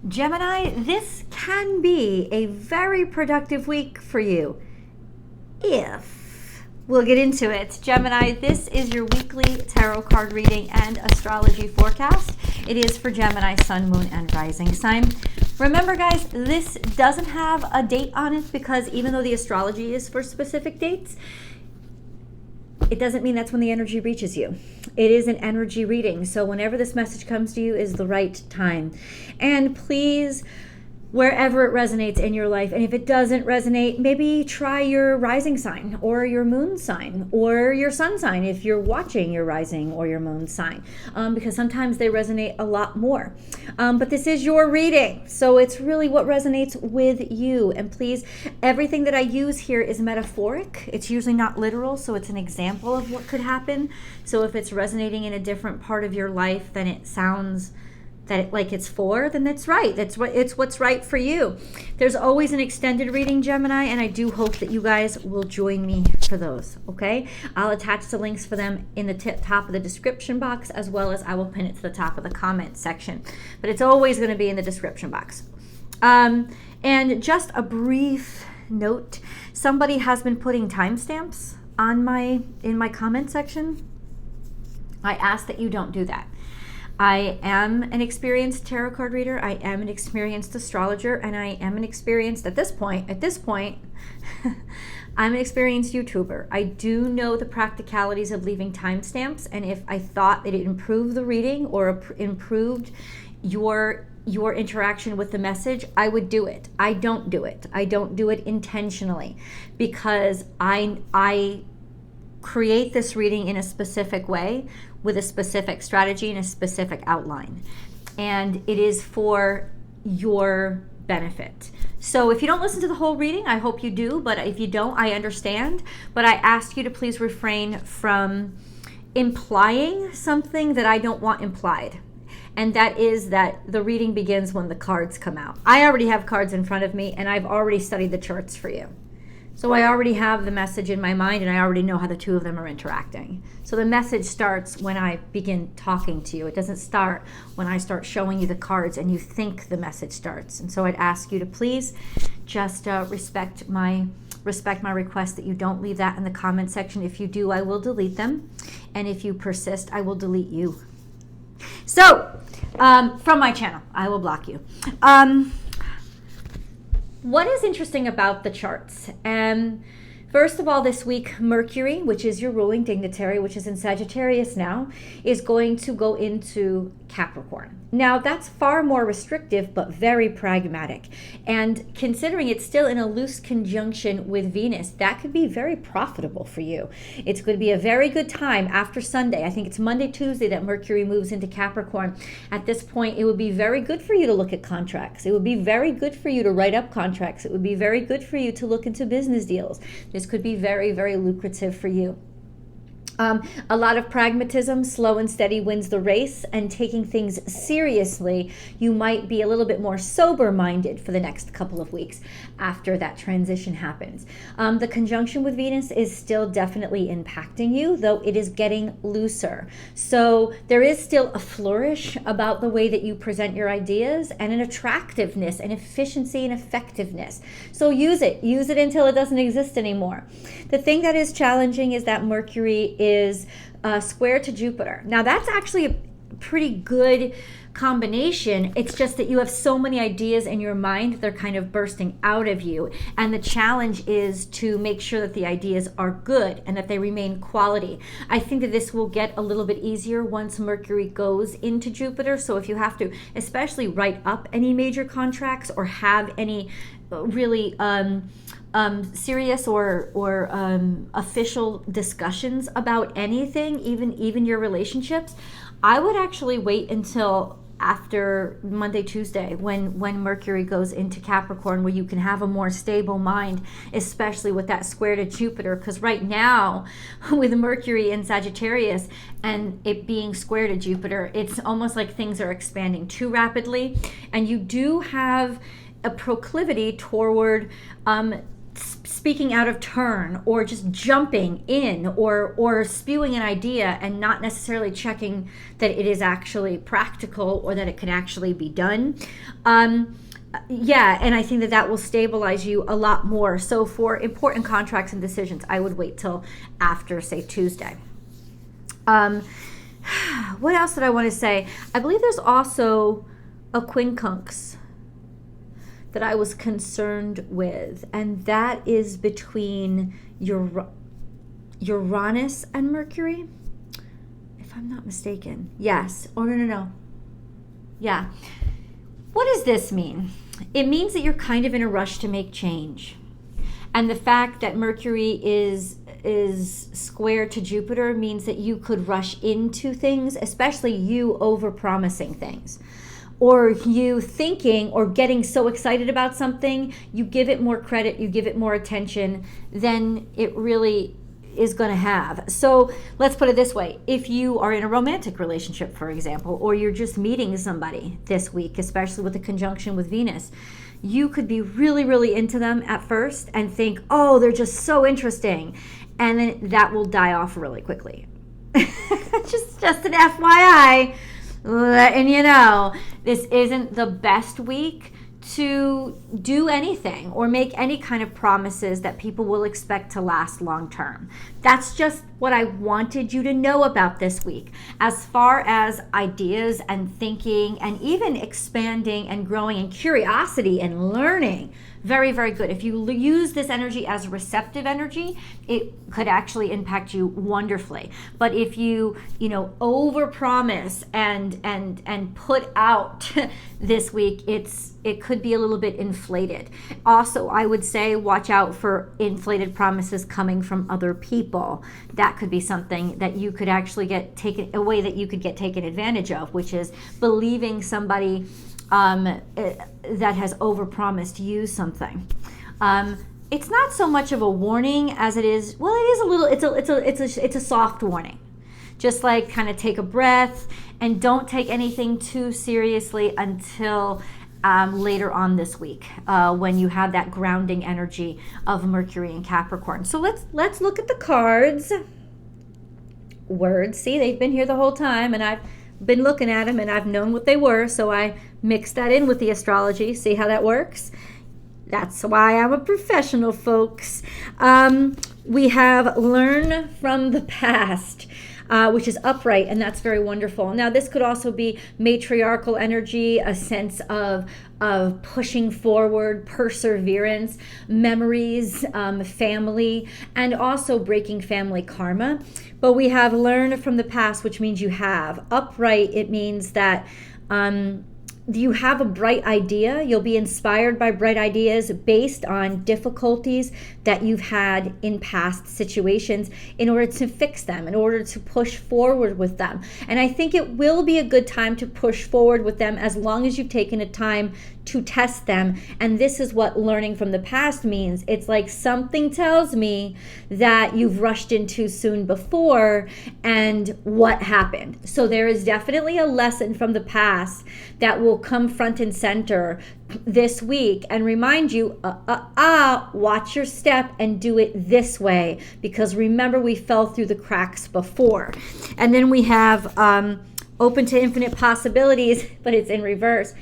Gemini, this can be a very productive week for you if we'll get into it. Gemini, this is your weekly tarot card reading and astrology forecast. It is for Gemini, sun, moon, and rising sign. Remember, guys, this doesn't have a date on it because even though the astrology is for specific dates, it doesn't mean that's when the energy reaches you. It is an energy reading. So whenever this message comes to you is the right time. And please, wherever it resonates in your life, and if it doesn't resonate, maybe try your rising sign or your moon sign or your sun sign if you're watching your rising or your moon sign, because sometimes they resonate a lot more. But this is your reading, so it's really what resonates with you. And please, everything that I use here is metaphoric. It's usually not literal, so it's an example of what could happen. So if it's resonating in a different part of your life than it sounds like it's for, then that's right. It's what's right for you. There's always an extended reading, Gemini, and I do hope that you guys will join me for those, okay? I'll attach the links for them in the top of the description box, as well as I will pin it to the top of the comment section. But it's always going to be in the description box. And just a brief note, somebody has been putting timestamps in my comment section. I ask that you don't do that. I am an experienced tarot card reader. I am an experienced astrologer, and I am an experienced, at this point, I'm an experienced YouTuber. I do know the practicalities of leaving timestamps, and if I thought that it improved the reading or improved your interaction with the message, I would do it. I don't do it. I don't do it intentionally because I create this reading in a specific way with a specific strategy and a specific outline. And it is for your benefit. So if you don't listen to the whole reading, I hope you do, but if you don't, I understand. But I ask you to please refrain from implying something that I don't want implied. And that is that the reading begins when the cards come out. I already have cards in front of me, and I've already studied the charts for you. So I already have the message in my mind, and I already know how the two of them are interacting. So the message starts when I begin talking to you. It doesn't start when I start showing you the cards and you think the message starts. And so I'd ask you to please just respect my request that you don't leave that in the comment section. If you do, I will delete them. And if you persist, I will delete you. So from my channel, I will block you. What is interesting about the charts? First of all, this week, Mercury, which is your ruling dignitary, which is in Sagittarius now, is going to go into Capricorn. Now, that's far more restrictive, but very pragmatic. And considering it's still in a loose conjunction with Venus, that could be very profitable for you. It's going to be a very good time after Sunday. I think it's Monday, Tuesday that Mercury moves into Capricorn. At this point, it would be very good for you to look at contracts. It would be very good for you to write up contracts. It would be very good for you to look into business deals. This could be very, very lucrative for you. A lot of pragmatism, slow and steady wins the race, and taking things seriously, you might be a little bit more sober-minded for the next couple of weeks after that transition happens. The conjunction with Venus is still definitely impacting you, though it is getting looser. So there is still a flourish about the way that you present your ideas and an attractiveness and efficiency and effectiveness. So use it until it doesn't exist anymore. The thing that is challenging is that Mercury is square to Jupiter. Now that's actually a pretty good combination. It's just that you have so many ideas in your mind, they're kind of bursting out of you. And the challenge is to make sure that the ideas are good and that they remain quality. I think that this will get a little bit easier once Mercury goes into Jupiter. So if you have to especially write up any major contracts or have any really serious or official discussions about anything, even your relationships, I would actually wait until after Monday, Tuesday, when Mercury goes into Capricorn, where you can have a more stable mind, especially with that square to Jupiter. Because right now, with Mercury in Sagittarius and it being square to Jupiter, it's almost like things are expanding too rapidly. And you do have a proclivity toward speaking out of turn, or just jumping in, or spewing an idea and not necessarily checking that it is actually practical or that it can actually be done. Yeah, and I think that that will stabilize you a lot more. So for important contracts and decisions, I would wait till after, say, Tuesday. What else did I want to say? I believe there's also a quincunx that I was concerned with, and that is between Uranus and Mercury, if I'm not mistaken. Yes. Oh, no. Yeah. What does this mean? It means that you're kind of in a rush to make change. And the fact that Mercury is square to Jupiter means that you could rush into things, especially you over-promising things. Or you thinking or getting so excited about something, you give it more credit, you give it more attention than it really is going to have. So let's put it this way. If you are in a romantic relationship, for example, or you're just meeting somebody this week, especially with the conjunction with Venus, you could be really, really into them at first and think, oh, they're just so interesting. And then that will die off really quickly. just an FYI. Letting you know, this isn't the best week to do anything or make any kind of promises that people will expect to last long term. That's just what I wanted you to know about this week. As far as ideas and thinking and even expanding and growing and curiosity and learning, very, very good. If you use this energy as receptive energy, it could actually impact you wonderfully. But if you overpromise and put out this week, it could be a little bit inflated. Also, I would say watch out for inflated promises coming from other people. That could be something that you could actually get taken away, that you could get taken advantage of, which is believing somebody that has overpromised you something. It's not so much of a warning as it is. Well, it is a little. It's a soft warning. Just like kind of take a breath and don't take anything too seriously until later on this week when you have that grounding energy of Mercury and Capricorn. So let's look at the cards. Words. See, they've been here the whole time, and I've been looking at them and I've known what they were, so I mixed that in with the astrology. See how that works? That's why I'm a professional, folks. We have learn from the past, which is upright, and that's very wonderful. Now, this could also be matriarchal energy, a sense of pushing forward, perseverance, memories, family, and also breaking family karma. But we have learn from the past, which means you have. Upright, it means that you have a bright idea. You'll be inspired by bright ideas based on difficulties that you've had in past situations in order to fix them, in order to push forward with them. And I think it will be a good time to push forward with them as long as you've taken a time to test them. And this is what learning from the past means. It's like something tells me that you've rushed in too soon before, and what happened. So there is definitely a lesson from the past that will come front and center this week and remind you, watch your step and do it this way, because remember, we fell through the cracks before. And then we have open to infinite possibilities, but it's in reverse.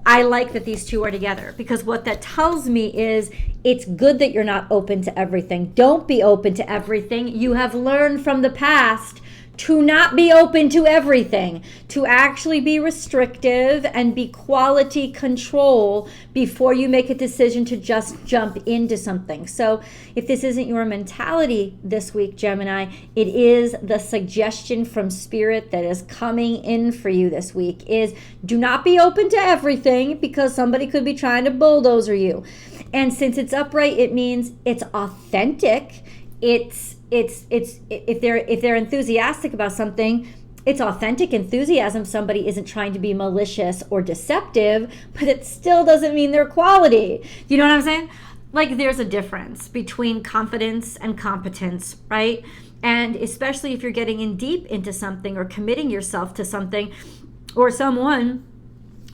I like that these two are together, because what that tells me is it's good that you're not open to everything. Don't be open to everything. You have learned from the past to not be open to everything, to actually be restrictive and be quality control before you make a decision to just jump into something. So if this isn't your mentality this week, Gemini, it is the suggestion from Spirit that is coming in for you this week is do not be open to everything, because somebody could be trying to bulldozer you. And since it's upright, it means it's authentic. It's if they're enthusiastic about something, it's authentic enthusiasm. Somebody isn't trying to be malicious or deceptive, but it still doesn't mean they're quality. You know what I'm saying? Like, there's a difference between confidence and competence, right? And especially if you're getting in deep into something or committing yourself to something or someone,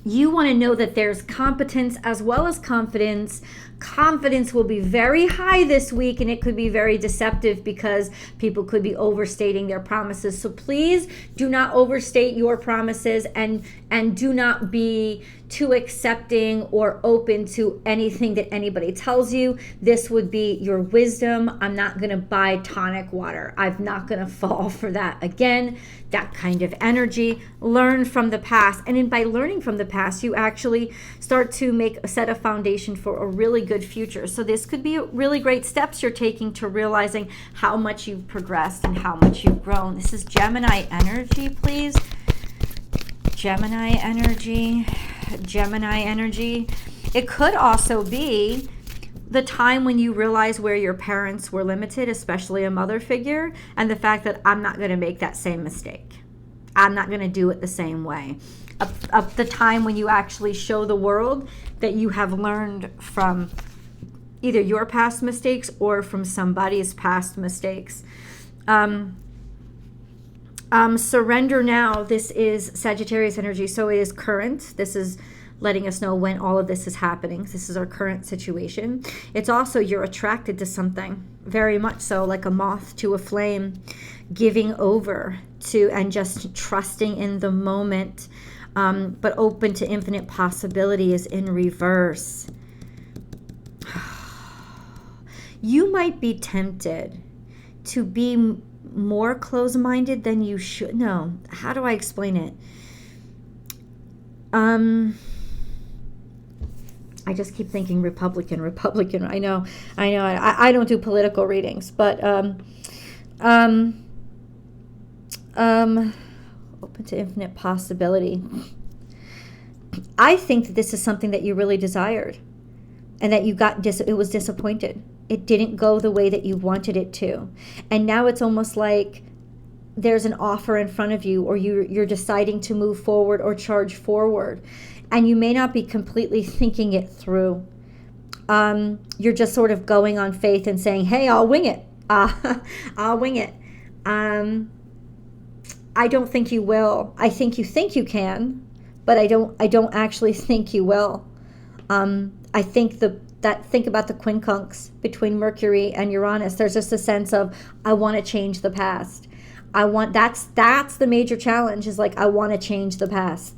you want to know that there's competence as well as confidence Confidence will be very high this week, and it could be very deceptive because people could be overstating their promises. So please do not overstate your promises, and do not be too accepting or open to anything that anybody tells you. This would be your wisdom. I'm not going to buy tonic water. I'm not going to fall for that again. That kind of energy. Learn from the past. And by learning from the past, you actually start to set a foundation for a really good future. So this could be really great steps you're taking to realizing how much you've progressed and how much you've grown. This is Gemini energy, please. Gemini energy. Gemini energy. It could also be the time when you realize where your parents were limited, especially a mother figure, and the fact that I'm not going to make that same mistake. I'm not going to do it the same way. The time when you actually show the world that you have learned from either your past mistakes or from somebody's past mistakes. Surrender now. This is Sagittarius energy, so it is current. This is letting us know when all of this is happening. This is our current situation. It's also you're attracted to something, very much so, like a moth to a flame, giving over to and just trusting in the moment, but open to infinite possibility is in reverse. You might be tempted to be more close-minded than you should. No, how do I explain it? I just keep thinking Republican. I know. I don't do political readings, but open to infinite possibility. I think that this is something that you really desired, and that you got it was disappointed. It didn't go the way that you wanted it to, and now it's almost like there's an offer in front of you, or you're deciding to move forward or charge forward. And you may not be completely thinking it through. You're just sort of going on faith and saying, hey, I'll wing it. I'll wing it. I don't think you will. I think you can, but I don't actually think you will. I think think about the quincunx between Mercury and Uranus. There's just a sense of, I want to change the past. That's the major challenge, is like, I want to change the past.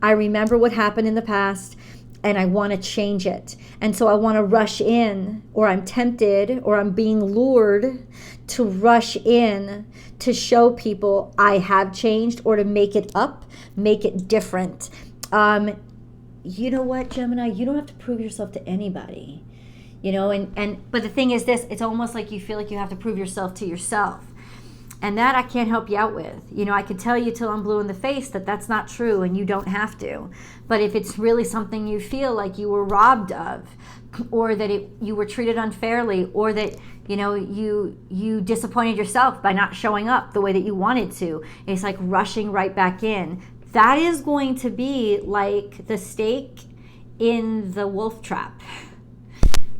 I remember what happened in the past, and I want to change it. And so I want to rush in, or I'm tempted, or I'm being lured to rush in to show people I have changed, or to make it up, make it different. You know what, Gemini? You don't have to prove yourself to anybody. But the thing is this, it's almost like you feel like you have to prove yourself to yourself. And that I can't help you out with. I can tell you till I'm blue in the face that that's not true, and you don't have to. But if it's really something you feel like you were robbed of, or that you were treated unfairly, or that you disappointed yourself by not showing up the way that you wanted to, it's like rushing right back in. That is going to be like the stake in the wolf trap.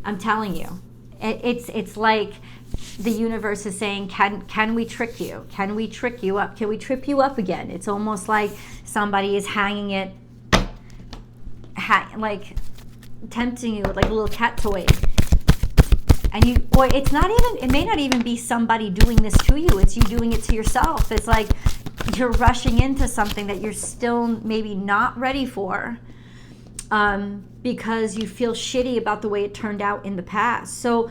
I'm telling you. It's like the universe is saying, can we trick you? Can we trick you up? Can we trip you up again? It's almost like somebody is hanging it, like tempting you with like a little cat toy. And it may not even be somebody doing this to you. It's you doing it to yourself. It's like you're rushing into something that you're still maybe not ready for, because you feel shitty about the way it turned out in the past. So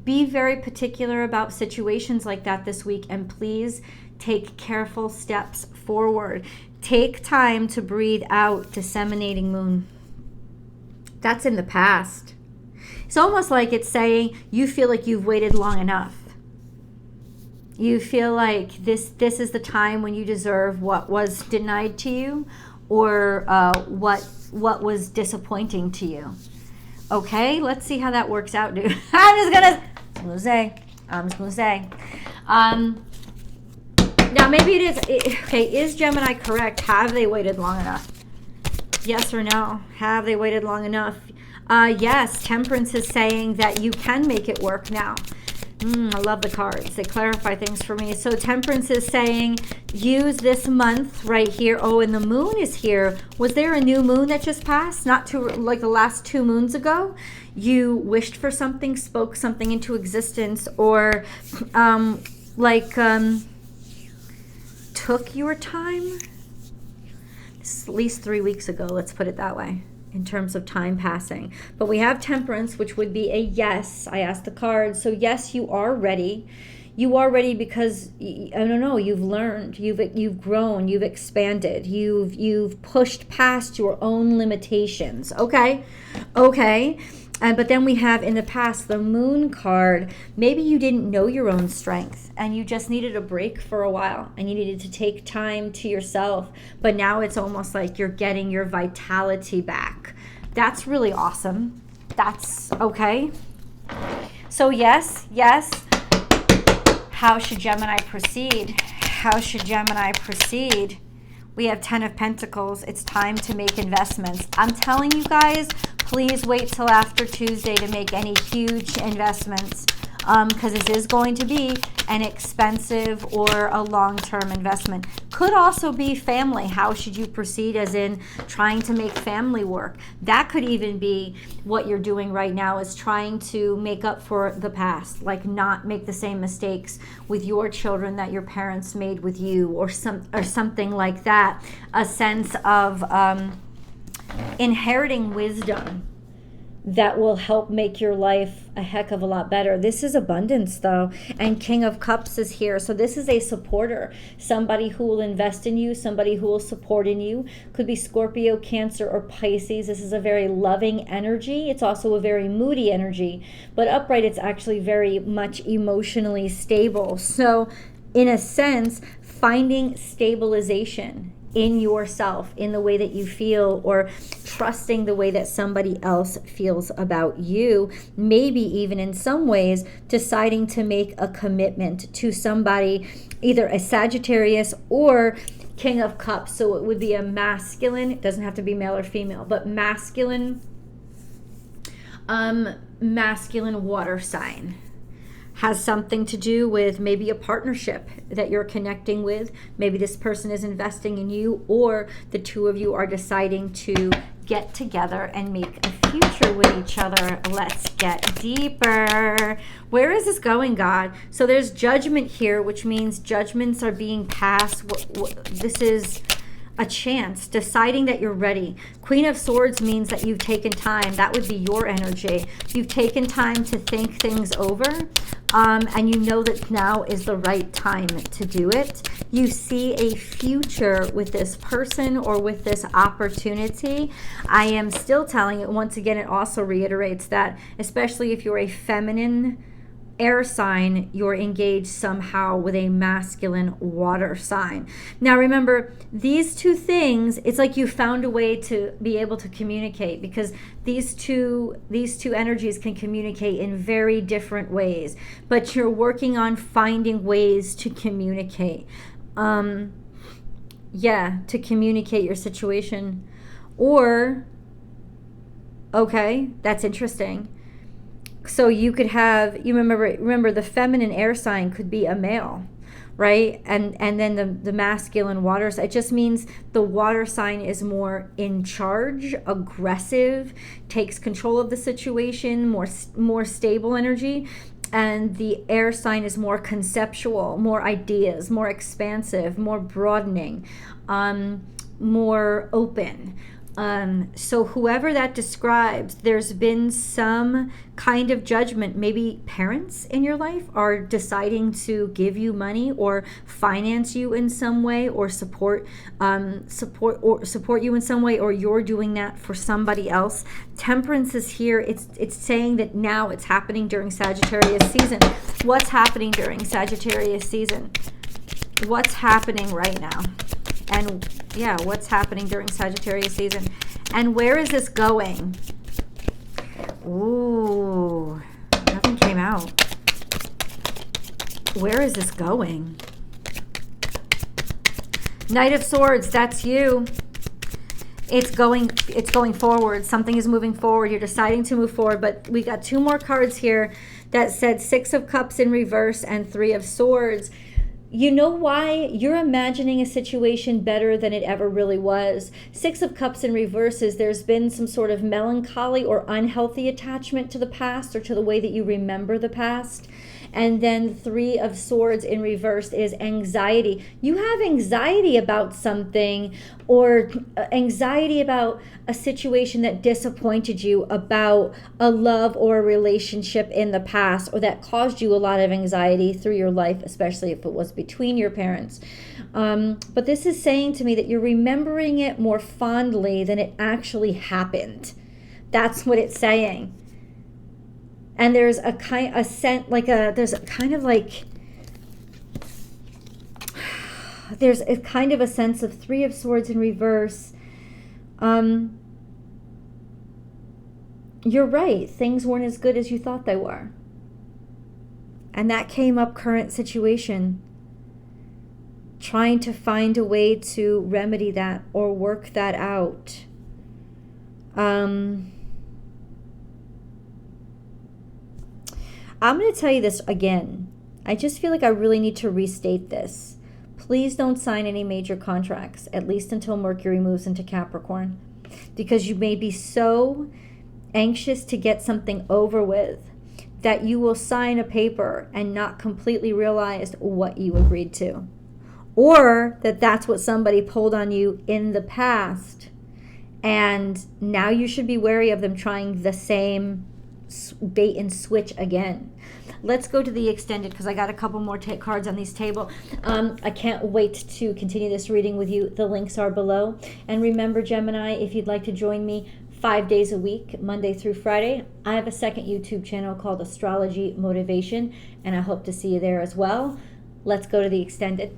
be very particular about situations like that this week, and please take careful steps forward. Take time to breathe out. Disseminating moon. That's in the past. It's almost like it's saying you feel like you've waited long enough. You feel like this is the time when you deserve what was denied to you, or what was disappointing to you. Okay, let's see how that works out, dude. I'm just gonna say. Now maybe it is. Okay, is Gemini correct? Have they waited long enough? Yes or no? Have they waited long enough? Yes, Temperance is saying that you can make it work now. I love the cards. They clarify things for me. So Temperance is saying, use this month right here. Oh, and the moon is here. Was there a new moon that just passed? Not too, like the last 2 moons ago? You wished for something, spoke something into existence, or took your time? It's at least 3 weeks ago, let's put it that way, in terms of time passing. But we have Temperance, which would be a yes. I asked the cards. So yes, you are ready. You are ready because, I don't know, you've learned, you've grown, you've expanded, you've pushed past your own limitations. Okay. But then we have in the past the Moon card. Maybe you didn't know your own strength and you just needed a break for a while and you needed to take time to yourself. But now it's almost like you're getting your vitality back. That's really awesome. That's okay. So yes. How should Gemini proceed? How should Gemini proceed? We have 10 of Pentacles. It's time to make investments. I'm telling you guys, please wait till after Tuesday to make any huge investments, because this is going to be an expensive or a long-term investment. Could also be family. How should you proceed, as in trying to make family work? That could even be what you're doing right now, is trying to make up for the past, like not make the same mistakes with your children that your parents made with you, or something like that. A sense of inheriting wisdom that will help make your life a heck of a lot better. This is abundance though, and King of Cups is here. So this is a supporter, somebody who will invest in you, somebody who will support in you. Could be Scorpio, Cancer, or Pisces. This is a very loving energy. It's also a very moody energy, but upright, it's actually very much emotionally stable. So in a sense, finding stabilization in yourself, in the way that you feel, or trusting the way that somebody else feels about you. Maybe even in some ways deciding to make a commitment to somebody, either a Sagittarius or King of Cups. So it would be a masculine, it doesn't have to be male or female, but masculine water sign. Has something to do with maybe a partnership that you're connecting with. Maybe this person is investing in you, or the two of you are deciding to get together and make a future with each other. Let's get deeper. Where is this going, God? So there's judgment here, which means judgments are being passed. This is a chance, deciding that you're ready. Queen of Swords means that you've taken time. That would be your energy. You've taken time to think things over, and you know that now is the right time to do it. You see a future with this person or with this opportunity. I am still telling it, once again, it also reiterates that, especially if you're a feminine air sign, you're engaged somehow with a masculine water sign. Now remember, these two things, it's like you found a way to be able to communicate, because these two energies can communicate in very different ways, but you're working on finding ways to communicate. To communicate your situation. Or, okay, that's interesting. So you could have, you remember the feminine air sign could be a male, right? And then the masculine water sign, it just means the water sign is more in charge, aggressive, takes control of the situation, more stable energy. And the air sign is more conceptual, more ideas, more expansive, more broadening, more open. So whoever that describes, there's been some kind of judgment. Maybe parents in your life are deciding to give you money or finance you in some way, or support you in some way, or you're doing that for somebody else. Temperance is here. It's saying that now it's happening during Sagittarius season. What's happening during Sagittarius season? What's happening right now? And yeah, what's happening during Sagittarius season? And where is this going? Ooh, nothing came out. Where is this going? Knight of Swords, that's you. it's going forward. Something is moving forward. You're deciding to move forward. But we got 2 more cards here that said 6 of Cups in reverse and 3 of Swords. You know why? You're imagining a situation better than it ever really was. 6 of Cups in reverse is there's been some sort of melancholy or unhealthy attachment to the past or to the way that you remember the past. And then 3 of Swords in reverse is anxiety. You have anxiety about something, or anxiety about a situation that disappointed you, about a love or a relationship in the past, or that caused you a lot of anxiety through your life, especially if it was between your parents. But this is saying to me that you're remembering it more fondly than it actually happened. That's what it's saying. And there's there's a kind of a sense of 3 of Swords in reverse. You're right. Things weren't as good as you thought they were. And that came up, current situation. Trying to find a way to remedy that or work that out. I'm going to tell you this again. I just feel like I really need to restate this. Please don't sign any major contracts, at least until Mercury moves into Capricorn, because you may be so anxious to get something over with that you will sign a paper and not completely realize what you agreed to, or that that's what somebody pulled on you in the past, and now you should be wary of them trying the same bait and switch again. Let's go to the extended, because I got a couple more cards on this table. I can't wait to continue this reading with you. The links are below. And remember, Gemini, if you'd like to join me 5 days a week, Monday through Friday, I have a second YouTube channel called Astrology Motivation, and I hope to see you there as well. Let's go to the extended.